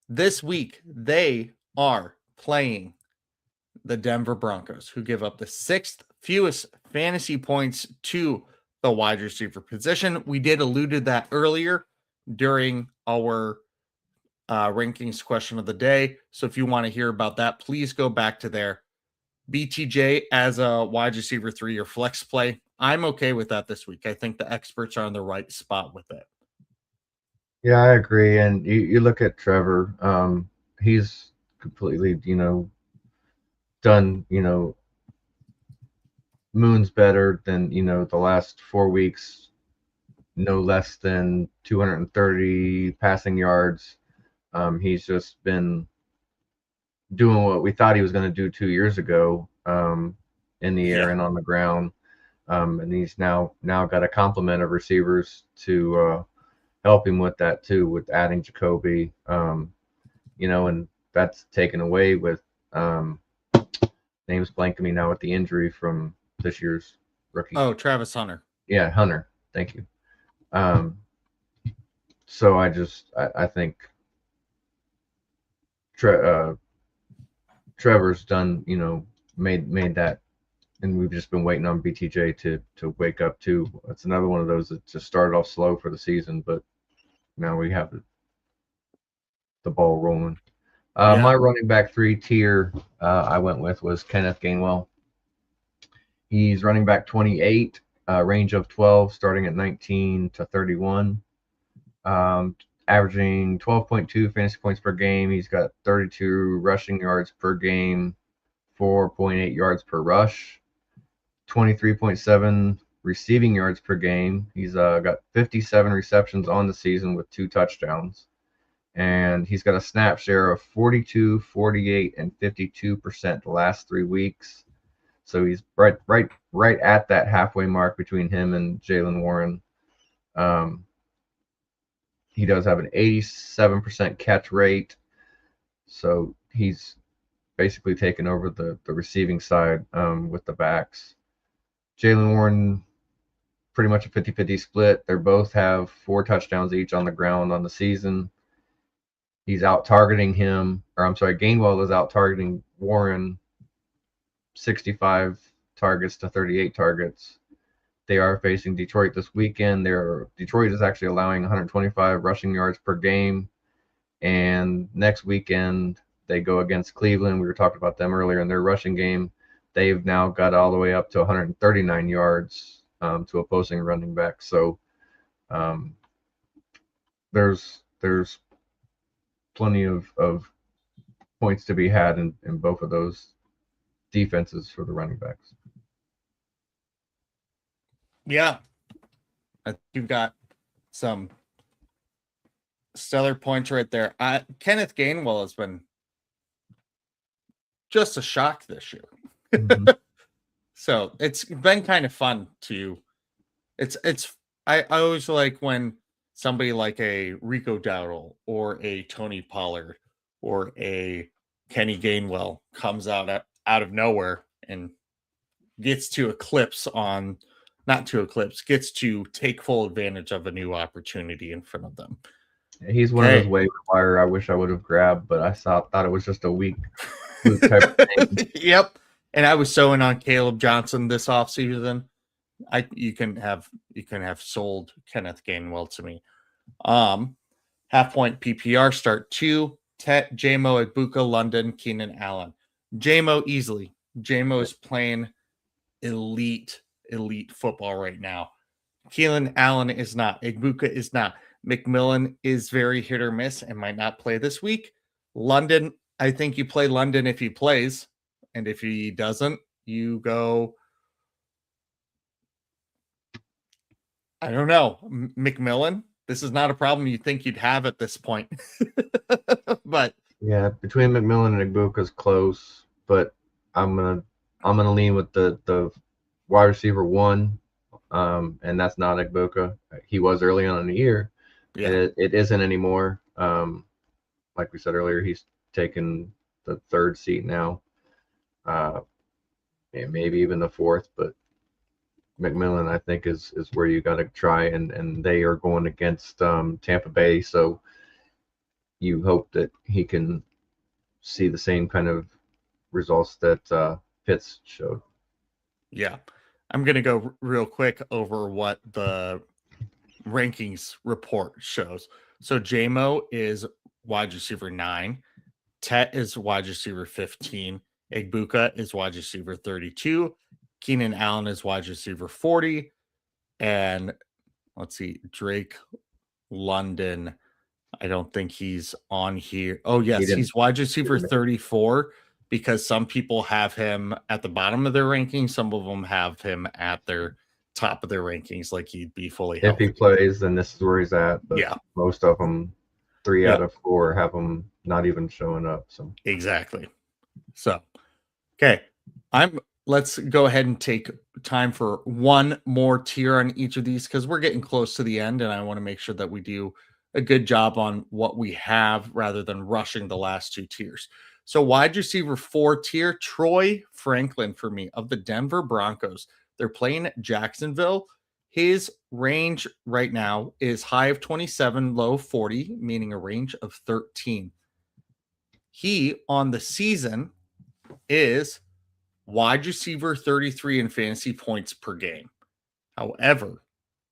this week they are playing the Denver Broncos, who give up the 6th fewest fantasy points to the wide receiver position. We did allude to that earlier during our rankings question of the day. So if you want to hear about that, please go back to there. BTJ as a wide receiver 3 or flex play. I'm okay with that this week. I think the experts are on the right spot with it. Yeah, I agree. And you look at Trevor, he's completely, done, moons better than, the last 4 weeks, no less than 230 passing yards. He's just been doing what we thought he was going to do 2 years ago, in the air and on the ground. And he's now got a complement of receivers to help him with that too, with adding Jacoby, and that's taken away with names blanking me now with the injury from this year's rookie. Oh, Travis Hunter. Yeah, Hunter. Thank you. So I think Trevor's done, made that, and we've just been waiting on BTJ to wake up too. It's another one of those that just started off slow for the season, but now we have the ball rolling. My running back 3 tier I went with was Kenneth Gainwell. He's running back 28, range of 12, starting at 19 to 31, averaging 12.2 fantasy points per game. He's got 32 rushing yards per game, 4.8 yards per rush, 23.7 receiving yards per game. He's got 57 receptions on the season with 2 touchdowns. And he's got a snap share of 42, 48, and 52% the last 3 weeks. So he's right at that halfway mark between him and Jaylen Warren. He does have an 87% catch rate. So he's basically taken over the receiving side with the backs. Jaylen Warren, pretty much a 50-50 split. They both have 4 touchdowns each on the ground on the season. He's out targeting him, Gainwell is out targeting Warren 65 targets to 38 targets. They are facing Detroit this weekend. Detroit is actually allowing 125 rushing yards per game. And next weekend, they go against Cleveland. We were talking about them earlier in their rushing game. They've now got all the way up to 139 yards to opposing running backs. So there's plenty of points to be had in both of those defenses for the running backs. Yeah. I think you've got some stellar points right there. Kenneth Gainwell has been just a shock this year. Mm-hmm. So it's been kind of fun to I always like when somebody like a Rico Dowdle or a Tony Pollard or a Kenny Gainwell comes out of nowhere and gets to take full advantage of a new opportunity in front of them. He's one of those waiver wire I wish I would have grabbed, but I thought it was just a weak type of thing. Yep. And I was so in on Caleb Johnson this offseason. You can have sold Kenneth Gainwell to me. Half point PPR start 2, J-Mo, Egbuka, London, Keenan Allen. J-Mo easily. J-Mo is playing elite football right now. Keenan Allen is not. Egbuka is not. McMillan is very hit or miss and might not play this week. London, I think you play London if he plays. And if he doesn't, you go, I don't know, McMillan. This is not a problem you think you'd have at this point. But yeah, between McMillan and Egbuka is close, but I'm gonna lean with the wide receiver 1, and that's not Egbuka. He was early on in the year. Yeah. It isn't anymore. Like we said earlier, he's taken the third seat now, and maybe even the fourth. But McMillan, I think, is where you got to try, and they are going against Tampa Bay, so you hope that he can see the same kind of results that Pitts showed. Yeah. I'm going to go real quick over what the rankings report shows. So JMO is wide receiver 9. Tet is wide receiver 15. Egbuka is wide receiver 32. Keenan Allen is wide receiver 40. And let's see, Drake London, I don't think he's on here. Oh, yes, he's wide receiver 34 because some people have him at the bottom of their rankings. Some of them have him at their top of their rankings, like he'd be fully healthy. If he plays, then this is where he's at. But yeah, most of them, 3 out of 4, have him not even showing up. So exactly. So, okay, let's go ahead and take time for one more tier on each of these because we're getting close to the end, and I want to make sure that we do a good job on what we have rather than rushing the last 2 tiers. So wide receiver 4 tier, Troy Franklin for me of the Denver Broncos. They're playing Jacksonville. His range right now is high of 27, low 40, meaning a range of 13. He on the season is wide receiver 33 in fantasy points per game. However,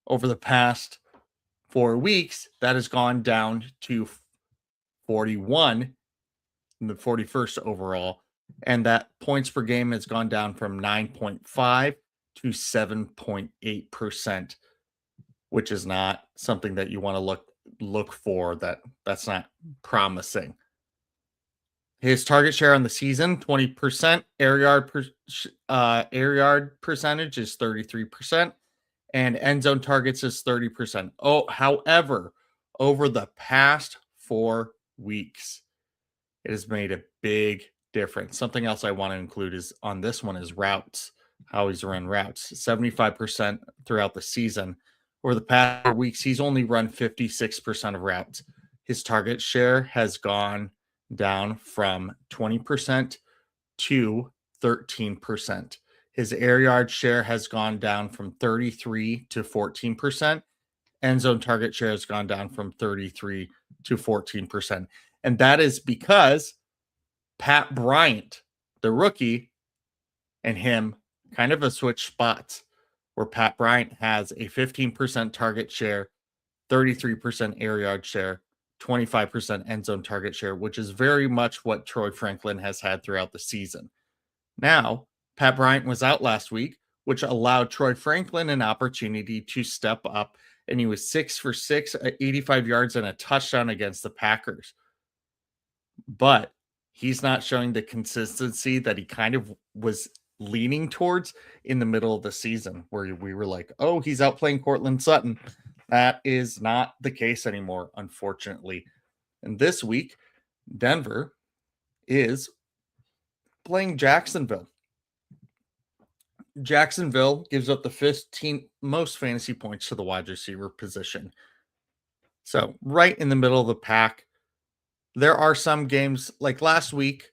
over the past 4 weeks, that has gone down to 41 in the 41st overall. And that points per game has gone down from 9.5 to 7.8%, which is not something that you want to look for. That's not promising. His target share on the season, 20%. Air yard percentage is 33%. And end zone targets is 30%. Oh, however, over the past 4 weeks, it has made a big difference. Something else I want to include is on this one is routes, how he's run routes. 75% throughout the season. Over the past 4 weeks, he's only run 56% of routes. His target share has gone down from 20% to 13%. His air yard share has gone down from 33 to 14%. End zone target share has gone down from 33 to 14%. And that is because Pat Bryant, the rookie, and him kind of a switch spots where Pat Bryant has a 15% target share, 33% air yard share, 25% end zone target share, which is very much what Troy Franklin has had throughout the season. Now, Pat Bryant was out last week, which allowed Troy Franklin an opportunity to step up, and he was 6 for 6 at 85 yards and a touchdown against the Packers. But he's not showing the consistency that he kind of was leaning towards in the middle of the season, where we were like, oh, he's outplaying Cortland Sutton. That is not the case anymore, unfortunately. And this week, Denver is playing Jacksonville. Jacksonville gives up the 15th most fantasy points to the wide receiver position. So right in the middle of the pack. There are some games like last week,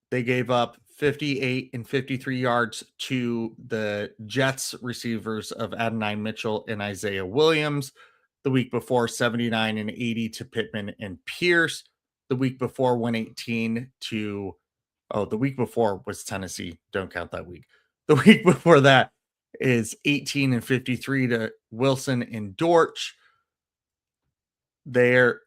they gave up 58 and 53 yards to the Jets receivers of Adonai Mitchell and Isaiah Williams. The week before, 79 and 80 to Pittman and Pierce. The week before, 118 to, the week before was Tennessee. Don't count that week. The week before that is 18 and 53 to Wilson and Dortch. They're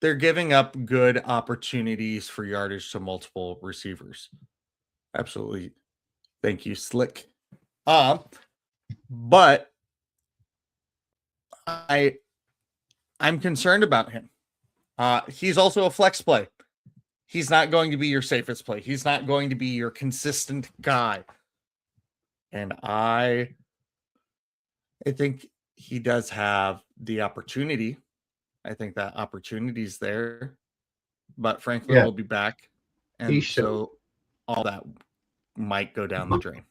giving up good opportunities for yardage to multiple receivers. Absolutely. Thank you, Slick. But I'm concerned about him. He's also a flex play. He's not going to be your safest play. He's not going to be your consistent guy. And I think he does have the opportunity. I think that opportunity is there, but Franklin will be back, and so all that might go down the drain.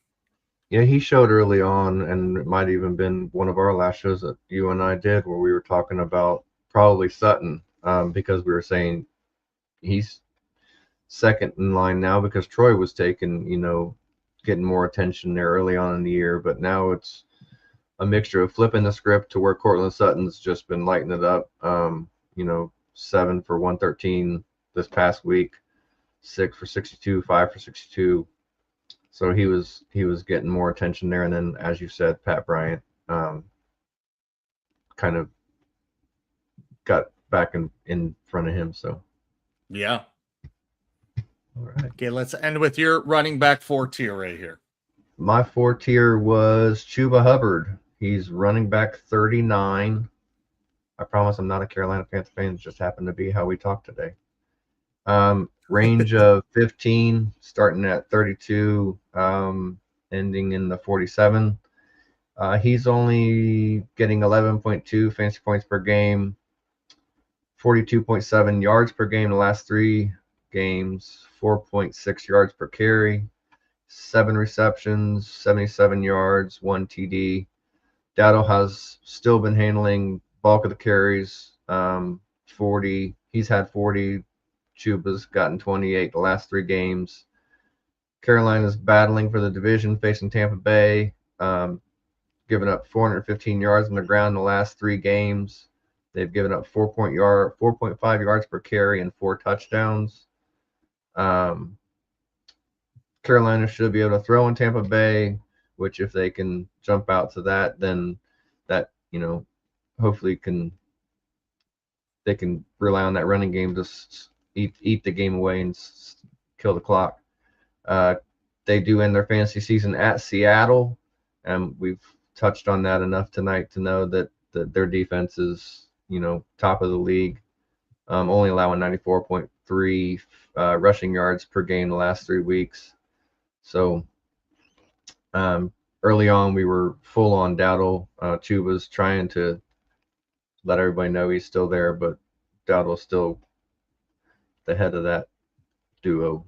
Yeah, he showed early on, and it might have even been one of our last shows that you and I did where we were talking about probably Sutton, because we were saying he's second in line now because Troy was taken, getting more attention there early on in the year. But now it's a mixture of flipping the script to where Cortland Sutton's just been lighting it up. 7 for 113 this past week, 6 for 62, 5 for 62. So he was getting more attention there. And then, as you said, Pat Bryant kind of got back in front of him. So yeah. All right. Okay, let's end with your running back 4 tier right here. My 4 tier was Chuba Hubbard. He's running back 39. I promise I'm not a Carolina Panther fan. It just happened to be how we talked today. Range of 15, starting at 32, ending in the 47. He's only getting 11.2 fantasy points per game, 42.7 yards per game the last 3 games, 4.6 yards per carry, 7 receptions, 77 yards, 1 TD. Dowdle has still been handling bulk of the carries, 40. He's had 40. Chuba's gotten 28 the last 3 games. Carolina's battling for the division, facing Tampa Bay, giving up 415 yards on the ground the last 3 games. They've given up 4.5 yards per carry and 4 touchdowns. Carolina should be able to throw in Tampa Bay, which if they can jump out to that, then that, hopefully they can rely on that running game to eat the game away and kill the clock. They do end their fantasy season at Seattle, and we've touched on that enough tonight to know that their defense is, top of the league, only allowing 94.3 rushing yards per game the last 3 weeks. So early on, we were full on Dowdle. Chuba's trying to let everybody know he's still there, but Dowdle's still the head of that duo.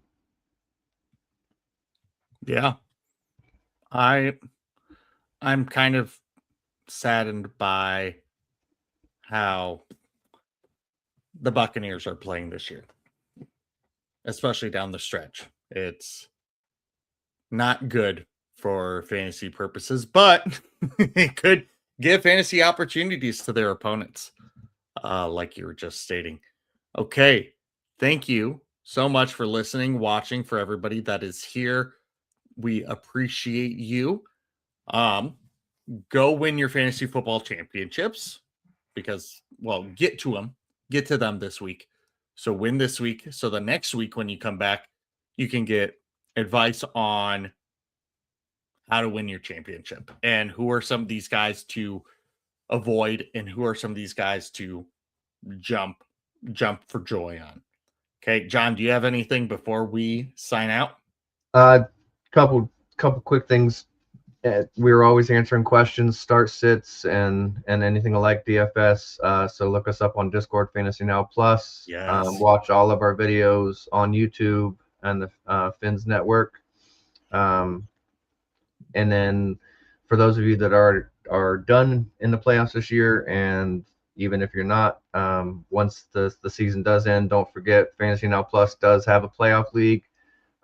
Yeah. I'm kind of saddened by how the Buccaneers are playing this year, especially down the stretch. It's not good for fantasy purposes, but it could give fantasy opportunities to their opponents, like you were just stating. Okay. Thank you so much for listening, watching, for everybody that is here. We appreciate you. Go win your fantasy football championships because, get to them this week. So win this week. So the next week when you come back, you can get advice on how to win your championship and who are some of these guys to avoid and who are some of these guys to jump for joy on. Okay, John, do you have anything before we sign out? Couple quick things. We were always answering questions, start sits, and anything like DFS. So look us up on Discord, Fantasy Now Plus. Yes. Watch all of our videos on YouTube and the Fins Network. And then for those of you that are done in the playoffs this year, and even if you're not, once the season does end, don't forget Fantasy Now Plus does have a playoff league.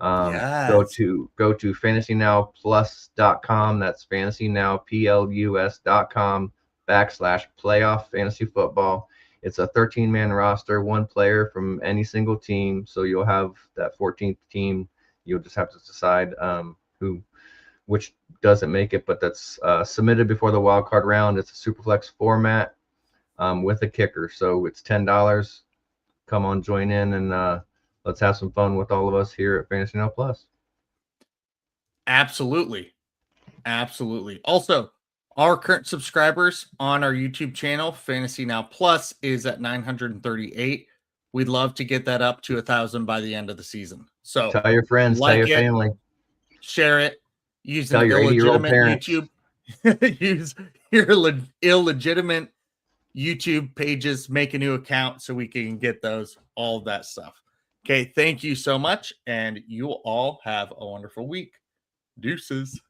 Yes. Go to fantasynowplus.com. That's fantasynowplus.com/playoff fantasy football. It's a 13-man roster, 1 player from any single team. So you'll have that 14th team. You'll just have to decide which doesn't make it, but that's submitted before the wild card round. It's a Superflex format with a kicker. So it's $10. Come on, join in, and let's have some fun with all of us here at Fantasy Now Plus. Absolutely. Also, our current subscribers on our YouTube channel, Fantasy Now Plus, is at 938. We'd love to get that up to 1,000 by the end of the season. So tell your friends, tell your family, share it. Use tell an your 80-year-old illegitimate parents. YouTube. Use your illegitimate YouTube pages. Make a new account so we can get those. All of that stuff. Okay, thank you so much, and you all have a wonderful week. Deuces.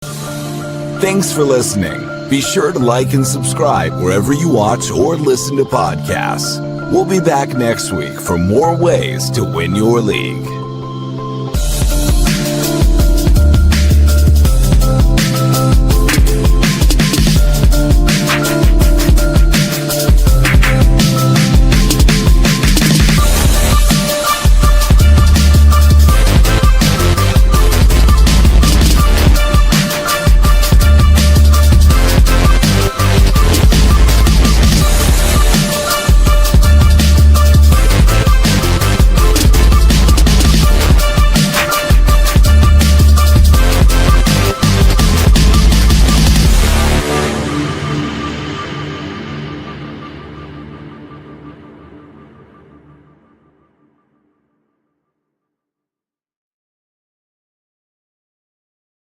Thanks for listening. Be sure to like and subscribe wherever you watch or listen to podcasts. We'll be back next week for more ways to win your league.